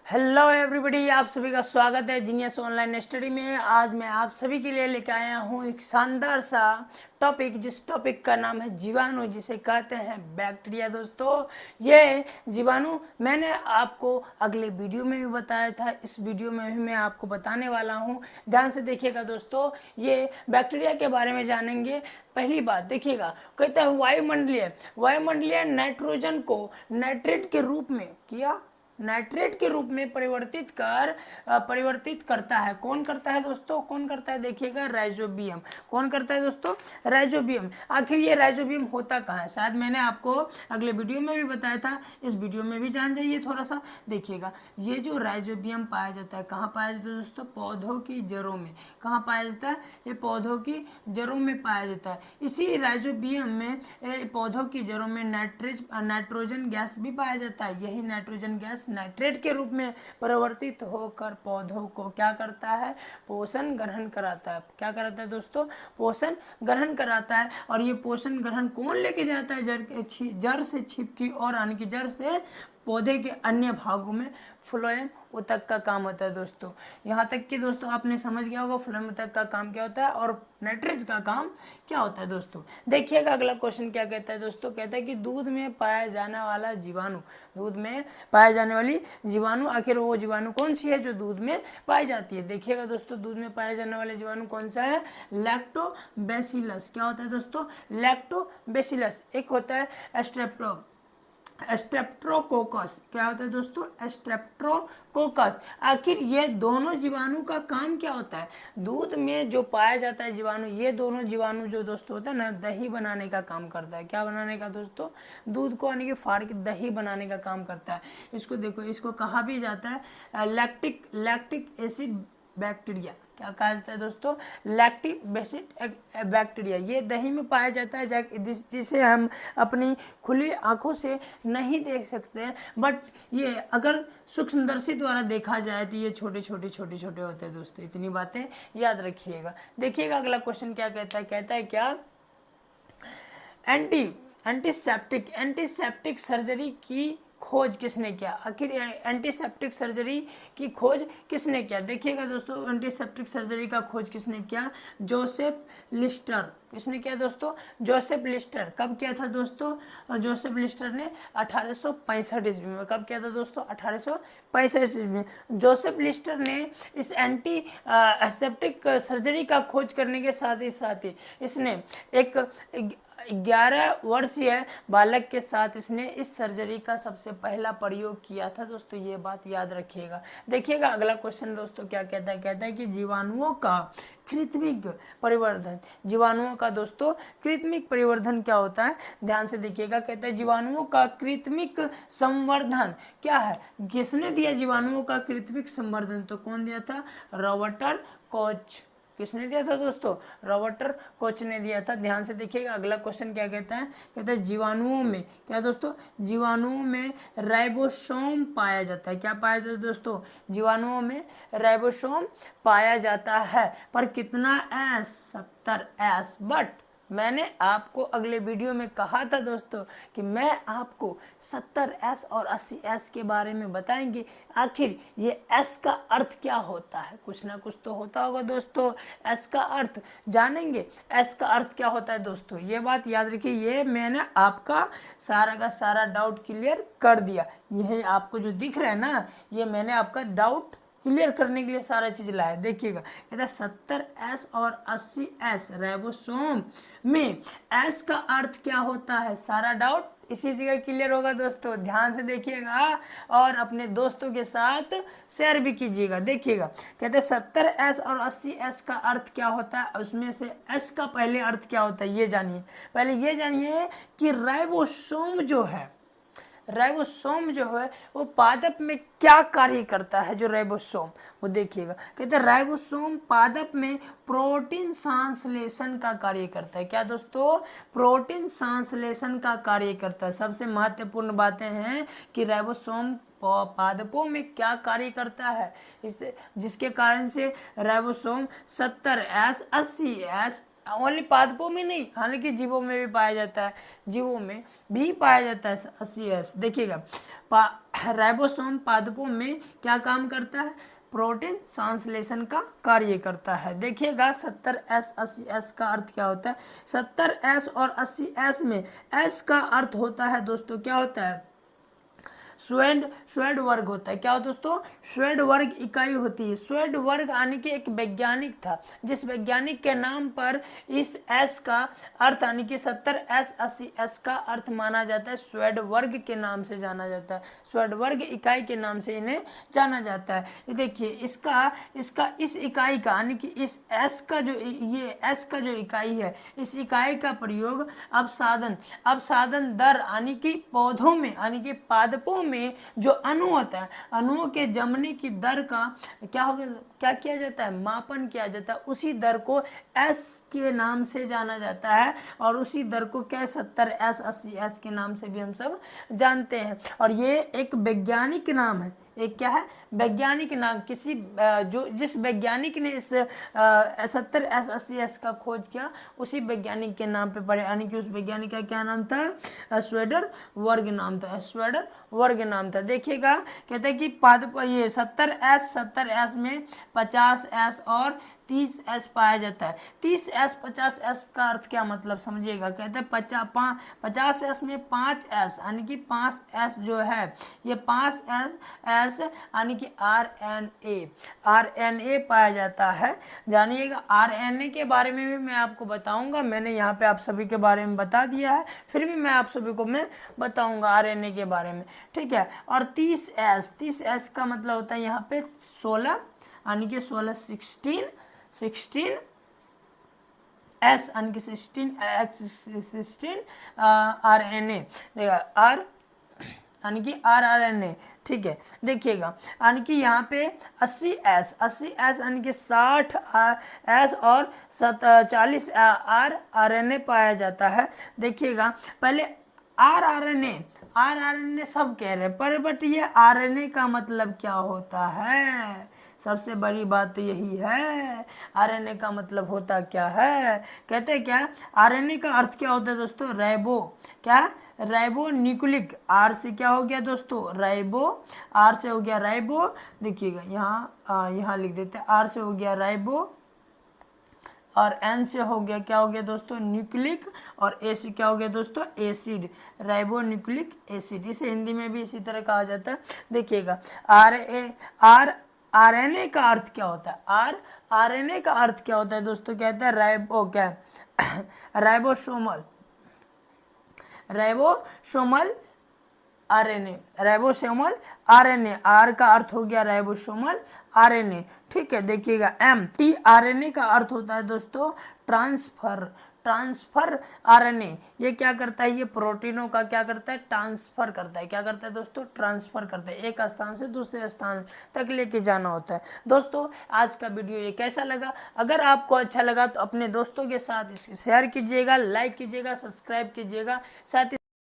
Hello everybody, आप सभी का स्वागत है जीनियस ऑनलाइन स्टडी में। आज मैं आप सभी के लिए लेकर आया हूँ एक शानदार सा टॉपिक, जिस टॉपिक का नाम है जीवाणु, जिसे कहते हैं बैक्टीरिया। दोस्तों, ये जीवाणु मैंने आपको अगले वीडियो में भी बताया था, इस वीडियो में भी मैं आपको बताने वाला हूँ। ध्यान से देखिएगा दोस्तों, ये बैक्टीरिया के बारे में जानेंगे। पहली बात देखिएगा, कहता है वायुमंडलीय नाइट्रोजन को नाइट्रेट के रूप में नाइट्रेट के रूप में परिवर्तित करता है। कौन करता है दोस्तों? कौन करता है? देखिएगा, राइजोबियम। कौन करता है दोस्तों? राइजोबियम। आखिर ये राइजोबियम होता कहाँ है? शायद मैंने आपको अगले वीडियो में भी बताया था, इस वीडियो में भी जान जाइए थोड़ा सा। देखिएगा, ये जो राइजोबियम पाया जाता है, कहाँ पाया जाता है दोस्तों? पौधों की जड़ों में। कहाँ पाया जाता है? ये पौधों की जड़ों में पाया जाता है। इसी राइजोबियम में पौधों की जड़ों में नाइट्रोजन गैस भी पाया जाता है। यही नाइट्रोजन गैस नाइट्रेट के रूप में परिवर्तित होकर पौधों को क्या करता है? पोषण ग्रहण कराता है। क्या कराता है दोस्तों? पोषण ग्रहण कराता है। और ये पोषण ग्रहण कौन लेके जाता है? जड़ से छिपकी और यानी कि जड़ से पौधे के अन्य भागों में फ्लोएम ऊतक का काम होता है। दोस्तों, यहाँ तक कि दोस्तों आपने समझ गया होगा फ्लोएम ऊतक का काम क्या होता है और नाइट्रेट का काम क्या होता है। दोस्तों देखिएगा, अगला क्वेश्चन क्या कहता है दोस्तों? कहता है कि दूध में पाया जाने वाला जीवाणु, दूध में पाए जाने वाली जीवाणु, आखिर वो जीवाणु कौन सी है जो दूध में पाई जाती है? देखिएगा दोस्तों, दूध में पाए जाने वाले जीवाणु कौन सा है? लैक्टोबैसिलस। क्या होता है दोस्तों? लैक्टोबैसिलस। एक होता है स्ट्रेप्टोकोकस। क्या होता है दोस्तों? स्ट्रेप्टोकोकस। आखिर ये दोनों जीवाणु का काम क्या होता है? दूध में जो पाया जाता है जीवाणु, ये दोनों जीवाणु जो दोस्तों होता है ना, दही बनाने का काम करता है। क्या बनाने का दोस्तों? दूध को यानी कि फाड़ के दही बनाने का काम करता है। इसको देखो, इसको कहा भी जाता है लैक्टिक एसिड बैक्टीरिया। क्या कहा जाता है दोस्तों? Lactic acid bacteria. ये दही में पाया जाता है, जिसे हम अपनी खुली आंखों से नहीं देख सकते हैं, बट ये अगर सूक्ष्मदर्शी द्वारा देखा जाए तो ये छोटे छोटे होते हैं। दोस्तों, इतनी बातें याद रखिएगा। देखिएगा, अगला क्वेश्चन क्या कहता है? कहता है क्या? एंटीसेप्टिक सर्जरी की खोज किसने किया? आखिर एंटीसेप्टिक सर्जरी की खोज किसने किया? देखिएगा दोस्तों, एंटीसेप्टिक सर्जरी का खोज किसने किया? Joseph Lister. किसने किया दोस्तों? Joseph Lister. कब किया था दोस्तों? जोसेफ लिस्टर ने 1865 ईस्वी में। कब किया था दोस्तों? 1865 ईस्वी में जोसेफ लिस्टर ने इस एंटीसेप्टिक सर्जरी का खोज करने के साथ ही इसने एक 11 वर्षीय बालक के साथ इसने इस सर्जरी का सबसे पहला प्रयोग किया था। दोस्तों, ये बात याद रखिएगा। देखिएगा, अगला क्वेश्चन दोस्तों क्या कहता है? कहता है कि जीवाणुओं का कृत्रिम परिवर्धन। जीवाणुओं का दोस्तों कृत्रिम परिवर्धन क्या होता है? ध्यान से देखिएगा। कहता है जीवाणुओं का कृत्रिम संवर्धन क्या है? किसने दिया जीवाणुओं का कृत्रिम संवर्धन? तो कौन दिया था? Robert Koch. किसने दिया था दोस्तों? रॉबर्ट कोच ने दिया था। ध्यान से देखिएगा, अगला क्वेश्चन क्या कहता है? कहता है जीवाणुओं में क्या दोस्तों? जीवाणुओं में राइबोसोम पाया जाता है। क्या पाया जाता है दोस्तों? जीवाणुओं में राइबोसोम पाया जाता है। पर कितना एस? 70 एस। बट मैंने आपको अगले वीडियो में कहा था दोस्तों कि मैं आपको 70 एस और 80 एस के बारे में बताएंगे। आखिर ये एस का अर्थ क्या होता है? कुछ ना कुछ तो होता होगा दोस्तों। एस का अर्थ जानेंगे। एस का अर्थ क्या होता है दोस्तों? ये बात याद रखिए। ये मैंने आपका सारा का सारा डाउट क्लियर कर दिया। यह आपको जो दिख रहा है ना, ये मैंने आपका डाउट क्लियर करने के लिए सारा चीज लाया। देखिएगा, कहता है 70 एस और 80 एस राइबोसोम में एस का अर्थ क्या होता है? सारा डाउट इसी जगह क्लियर होगा दोस्तों। ध्यान से देखिएगा और अपने दोस्तों के साथ शेयर भी कीजिएगा। देखिएगा, कहते हैं 70 एस और 80 एस का अर्थ क्या होता है? उसमें से एस का पहले अर्थ क्या होता है ये जानिए। पहले ये जानिए कि राइबोसोम जो है वो पादप में क्या कार्य करता है? जो राइबोसोम, वो देखिएगा। कहते हैं राइबोसोम पादप में प्रोटीन संश्लेषण का कार्य करता है। क्या दोस्तों? प्रोटीन संश्लेषण का कार्य करता है। सबसे महत्वपूर्ण बातें हैं कि राइबोसोम पादपों में क्या कार्य करता है, इससे जिसके कारण से राइबोसोम 70 एस 80 एस ओनली पादपों में नहीं, हालांकि जीवों में भी पाया जाता है, जीवों में भी पाया जाता है 80S। देखिएगा राइबोसोम पादपों में क्या काम करता है, प्रोटीन संश्लेषण का कार्य करता है। देखिएगा 70S 80S का अर्थ क्या होता है, 70S और 80S में S का अर्थ होता है दोस्तों, क्या होता है, स्वेड वर्ग होता है। क्या हो दोस्तों, स्वेड वर्ग इकाई होती है। स्वेड वर्ग यानी कि एक वैज्ञानिक था, जिस वैज्ञानिक के नाम पर इस एस का अर्थ यानी कि 70S 80S का अर्थ माना जाता है, स्वेड वर्ग के नाम से जाना जाता है, स्वेड वर्ग इकाई के नाम से इन्हें जाना जाता है। ये देखिए इसका इसका इस इकाई का यानी कि इस एस का जो ये एस का जो इकाई है, इस इकाई का प्रयोग अवसादन दर यानी कि पौधों में यानी कि पादपों में जो अणु होता है, अणुओं के जमने की दर का क्या किया जाता है, मापन किया जाता है। उसी दर को एस के नाम से जाना जाता है और उसी दर को क्या 70S 80S के नाम से भी हम सब जानते हैं। और ये एक वैज्ञानिक नाम है, एक क्या है, वैज्ञानिक नाम। किसी जिस वैज्ञानिक ने इस 70S 80S का खोज किया, उसी वैज्ञानिक के नाम पे पड़े, यानी कि उस वैज्ञानिक का क्या नाम था, स्वेडर वर्ग नाम था, स्वेडर वर्ग नाम था। देखिएगा कहते हैं कि पादप ये 70S में 50S और 30S पाया जाता है। 30S 50S का अर्थ क्या मतलब समझिएगा, कहते हैं 50S में 5S यानी कि 5S जो है, ये 5S यानी कि RNA पाया जाता है। जानिएगा RNA के बारे में भी मैं आपको बताऊंगा, मैंने यहाँ पे आप सभी के बारे में बता दिया है, फिर भी मैं आप सभी को मैं बताऊंगा RNA के बारे में, ठीक है। और 30S का मतलब होता है यहाँ पे 16 यानी कि 16 एस यानी कि 16 RNA आर यानी कि RNA, ठीक है। देखिएगा यानी कि यहाँ पे 80S यानी कि 60S और 40 RNA पाया जाता है। देखिएगा पहले RNA सब कह रहे हैं, पर बट ये RNA का मतलब क्या होता है, सबसे बड़ी बात तो यही है, आरएनए का मतलब होता क्या है, कहते हैं क्या, आरएनए का अर्थ क्या होता है दोस्तों, राइबो न्यूक्लिक, आर से क्या हो गया दोस्तों, राइबो, आर से हो गया राइबो। देखिएगा यहाँ लिख देते हैं, आर से हो गया राइबो और एन से हो गया क्या हो गया दोस्तों, न्यूक्लिक, और ए से क्या हो गया दोस्तों, एसिड, राइबो न्यूक्लिक एसिड। इसे हिंदी में भी इसी तरह कहा जाता है। देखिएगा आरएनए का अर्थ क्या होता है, आरएनए का अर्थ क्या होता है दोस्तों, कहते हैं राइबोसोमल आरएनए, आर का अर्थ हो गया राइबोसोमल आरएनए, ठीक है। देखिएगा टीआरएनए का अर्थ होता है दोस्तों ट्रांसफर आरएनए। ये क्या करता है, ये प्रोटीनों का क्या करता है, ट्रांसफर करता है। क्या करता है दोस्तों, ट्रांसफर करता है, एक स्थान से दूसरे स्थान तक लेके जाना होता है। दोस्तों आज का वीडियो ये कैसा लगा, अगर आपको अच्छा लगा तो अपने दोस्तों के साथ इसे शेयर कीजिएगा, लाइक कीजिएगा, सब्सक्राइब कीजिएगा, साथ ही